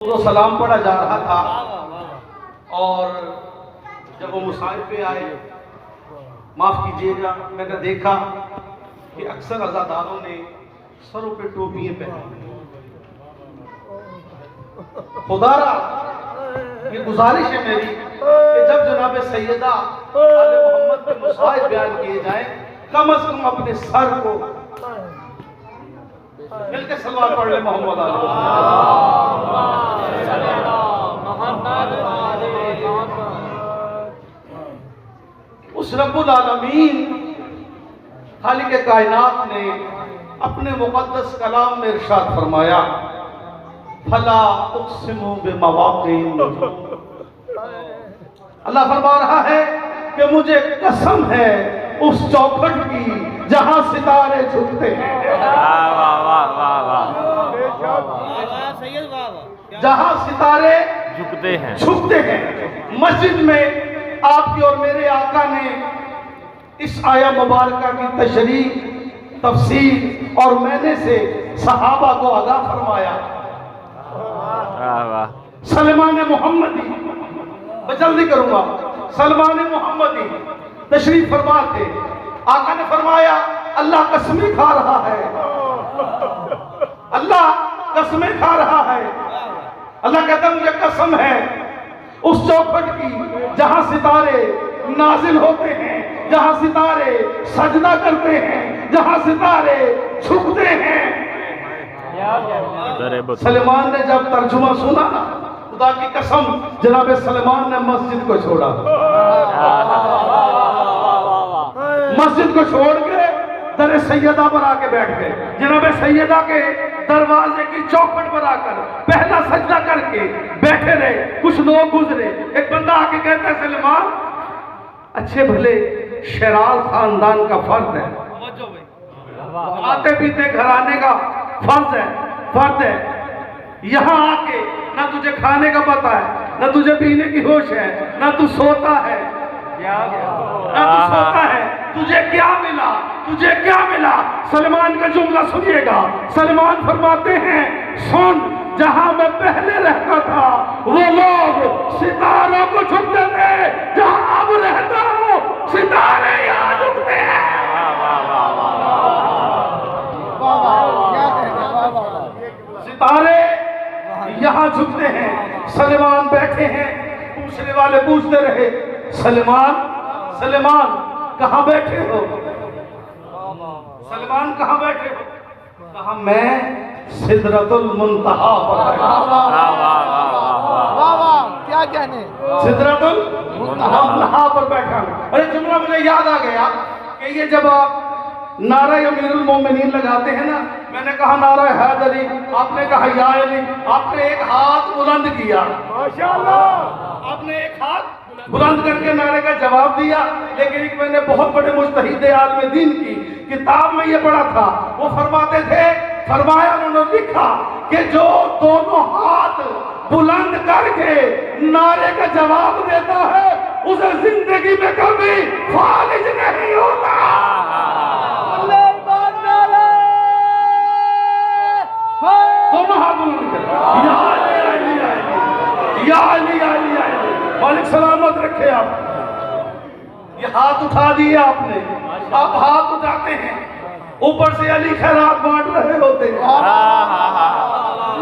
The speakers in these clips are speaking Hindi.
तो सलाम पढ़ा जा रहा था और जब वो मुसाहिब पे आए, माफ़ कीजिएगा, मैंने देखा कि अक्सर अज़ादारों ने सरों पे टोपियाँ पहनी। खुदारा ये गुजारिश है मेरी कि जब जनाब सैयदा आले मोहम्मद के मुसाहिब बयान किए जाएं, कम अज कम अपने सर को मिलके सलवात पढ़ ले मोहम्मद उस रब्बुल आलमीन खालिक कायनात ने अपने मुक़द्दस कलाम में इरशाद फरमाया, फला उक़सिमु बिमवाक़िन नुजूम। अल्लाह फरमा रहा है कि मुझे कसम है उस चौखट की जहां सितारे झुकते हैं। जहां सितारे झुकते हैं। मस्जिद में आपकी और मेरे आका ने इस आया मुबारका की तशरीह, तफसीर और मैंने से सहाबा को आगाह फरमाया। सलमान मोहम्मदी, मैं जल्दी करूंगा, सलमान मोहम्मदी तशरीफ फरमा थे। आका ने फरमाया, अल्लाह कसमें खा रहा है, अल्लाह कसमें खा रहा है। अल्लाह कहता मुझे कसम है उस चौखट की जहां सितारे नाजिल होते हैं, जहां सितारे सजदा करते हैं, जहां सितारे झुकते हैं। सलमान ने जब तर्जुमा सुना ना, खुदा की कसम, जनाब सलमान ने मस्जिद को छोड़ा। मस्जिद को छोड़ के दर सैयदा पर आके बैठ गए। जनाब सैयदा के दरवाजे की चौखट पर आकर पहला सजदा करके बैठे रहे। कुछ लोग गुजरे, एक बंदा आके कहता है, सलमान अच्छे भले शराल खानदान का फर्ज है, आते पीते घराने का फर्ज है। यहाँ आके ना तुझे खाने का पता है, ना तुझे पीने की होश है, ना तू सोता है, ना तू सोता है। तुझे क्या मिला, तुझे क्या मिला? सलमान का जुमला सुनिएगा। सलमान फरमाते हैं, सुन, जहां मैं पहले रहता था वो लोग सितारों को झुकते थे, जहां अब रहता हूं सितारे यहाँ झुकते हैं। सितारे यहाँ झुकते हैं। सलमान बैठे हैं, पूछने वाले पूछते रहे, सलमान कहाँ बैठे हो? सलमान कहाँ बैठे हो? कहा मैं सिदरतुल मुंतहा पर बैठा। क्या कहने, सिदरतुल मुंतहा पर बैठा। अरे जुमला मुझे याद आ गया कि ये जब आप नारा अमीरुल मोमिनीन लगाते हैं ना, मैंने कहा नारा हैदरी, आपने कहा या अली, आपने एक हाथ बुलंद किया, माशाअल्लाह, आपने एक हाथ बुलंद करके नारे का जवाब दिया। लेकिन एक मैंने बहुत बड़े मुज्तहिद आलिम दीन की किताब में ये पढ़ा था, वो फरमाते थे, फरमाया, उन्होंने लिखा कि जो दोनों हाथ बुलंद करके नारे का जवाब देता है उसे जिंदगी में कभी फालिज नहीं होता। दोनों हाथ बुलंद कर, या अली मालिक सलामत रखे। आप ये हाथ उठा दिए आपने, आप हाथ उठाते हैं, ऊपर से अली खैरात बांट रहे होते हैं,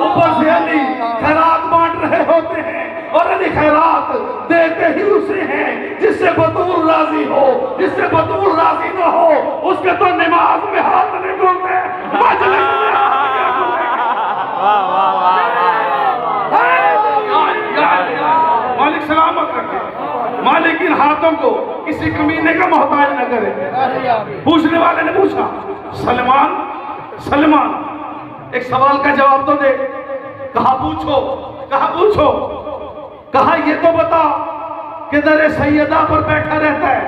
ऊपर से अली खैरात बांट रहे होते हैं, और अली खैरात देते ही उसे हैं जिससे बतूल राजी हो। जिससे बतूल राजी न हो उसके तो नमाज में हाथ नहीं घूमते, मजलिस में हाथ नहीं घूमते। मालिक सलामत रखे। मालिक इन हाथों को किसी कमीने का मोहताज न करे। पूछने वाले ने पूछा, सलमान एक सवाल का जवाब तो दे। कहा पूछो। कहा ये तो बता कि दर सैयदा पर बैठा रहता है,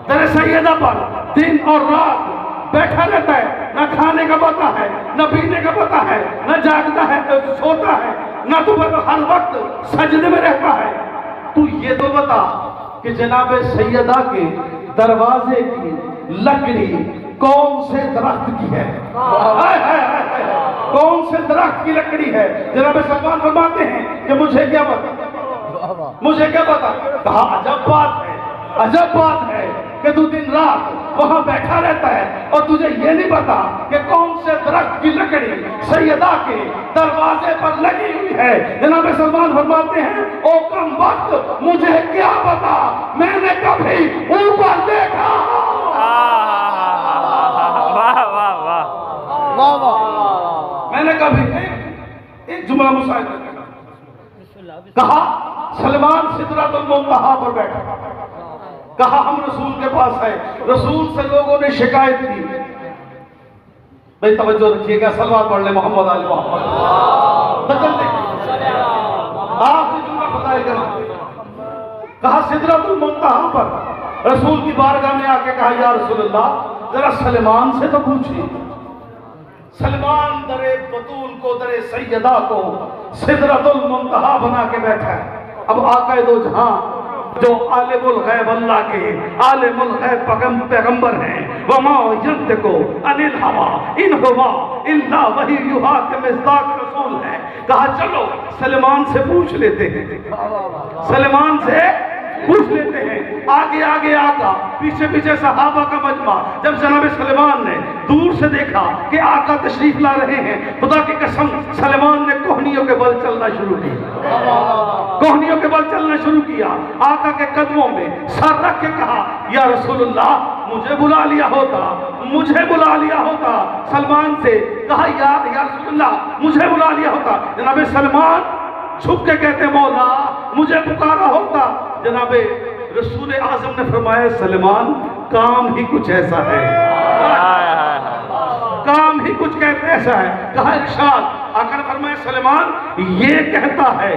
दर सैयदा पर दिन और रात बैठा रहता है, ना खाने का पता है, ना पीने का पता है, ना जागता है, सोता है, ना तो हर वक्त सजदे में रहता है। तू ये तो बता कि जनाब सैयदा के दरवाजे की लकड़ी कौन से दरख्त की है? कौन से दरख्त की लकड़ी है? जनाब सलमान फरमाते हैं कि मुझे क्या पता, मुझे क्या पता। कहा अजब बात है, अजब बात है कि तू दिन रात वहां बैठा रहता है और तुझे ये नहीं पता कि कौन से दरख्त की लकड़ी सैयदा के दरवाजे पर लगी हुई है। जनाब सलमान फरमाते हैं ओ कम वक्त, मुझे क्या पता, मैंने कभी ऊपर देखा। वाह वाह वाह, मैंने कभी एक जुमला मुशाहिदा कहा, सलमान सिदरतुल मुंतहा पर बैठा, कहा हम रसूल के पास है। रसूल से लोगों ने शिकायत की। भाई तवज्जो रखिएगा, सलवात पढ़ ले मोहम्मद आले मोहम्मद। आखिरी जुमला बताया गया, कहा सिदरतुल मुंतहा पर रसूल की बारगाह में आके कहा या रसूलल्लाह जरा सलमान से तो पूछिए। सलमान दरे बतूल को, दरे सैयदा को सिदरतुल मुंतहा बना के बैठा है। अब आका दो जहां जो आलिमुल गैब अल्लाह के आलिमुल गैब पैगंबर हैं, वमा यंतिकु अनिल हवा इन हुवा इल्ला वही युहा के मिज़दाक रसूल है। कहा चलो सलमान से पूछ लेते हैं, सलमान से पूछ लेते हैं। आगे आगे आका, पीछे पीछे सहाबा का मजमा। जब जनाब सलमान ने दूर से देखा कि आका तशरीफ ला रहे हैं, खुदा की कसम सलमान ने कोहनियों के बल चलना शुरू किया, कोहनियों के बल चलना शुरू किया। आका के कदमों में सर रख के कहा या रसूलुल्लाह मुझे बुला लिया होता, मुझे बुला लिया होता। सलमान से कहा या रसूलुल्लाह मुझे बुला लिया होता। जनाब सलमान छुप के कहते मौला मुझे पुकारा होता। जनाबे रसूल आजम ने फरमाया सलमान काम ही कुछ ऐसा है, काम ही कुछ कहते ऐसा है। कहा इरशाद, आकर फरमाया सलमान ये कहता है,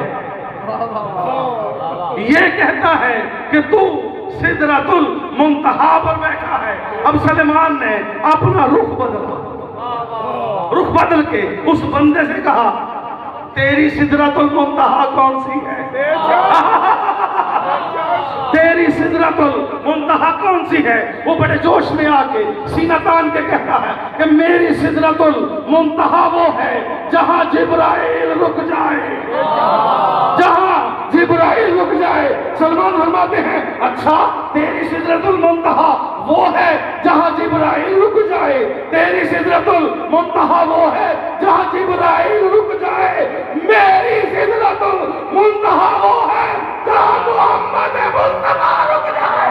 ये कहता है कि तू सिदरतुल मुंतहा पर बैठा है। अब सलमान ने अपना रुख बदला, रुख बदल के उस बंदे से कहा तेरी सिदरतुल मुंतहा कौन सी है? तेरी सिदरतुल मुंतहा कौन सी है? वो बड़े जोश में आके सीना तान के कहता है कि मेरी सिदरतुल मुंतहा वो है जहां जिब्राइल रुक जाए, जहां जिब्राइल रुक जाए। सलमान फरमाते हैं अच्छा तेरी सिदरतुल मुंतहा वो है जहां जिब्राइल रुक जाए, तेरी सिदरतुल मुंतहा वो है जहां जिब्राइल रुक जाए, मेरी सिदरतुल मुंतहा वो है जहां मोहम्मद मुस्तफा रुक जाए।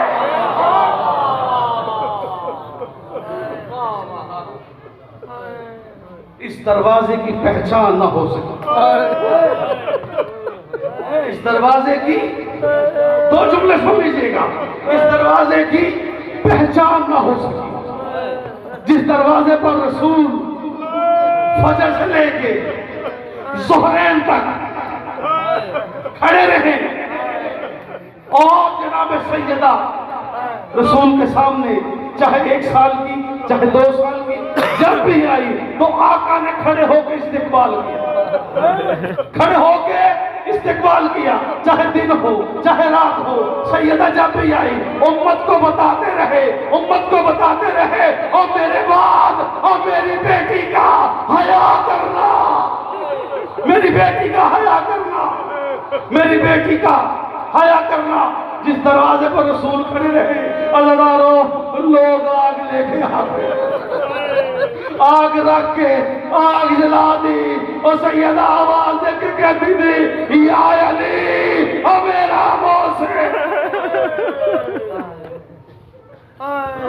इस दरवाजे की पहचान ना हो सके, इस दरवाजे की दो जुमले सुन लीजिएगा, इस दरवाजे की पहचान ना हो सकी। जिस दरवाजे पर रसूल फजर से लेके ज़ोहरैन तक खड़े रहे और जनाब सैयदा रसूल के सामने चाहे 1 साल की चाहे 2 साल की जब भी आई तो आका ने खड़े होकर इस्तेकबाल किया, खड़े होकर इस्तेकबाल किया। चाहे दिन हो चाहे रात हो, सैयदा जब भी आई उम्मत को बताते रहे, उम्मत को बताते रहे और मेरे बाद और मेरी बेटी का हया करना, मेरी बेटी का हया करना, मेरी बेटी का हया करना। जिस दरवाजे पर रसूल खड़े रहे अल्लाह लोग आग लेके आते, आग रख के आग जला दी और सैयदा आवाज देके कहती थी या अली मेरा मौत से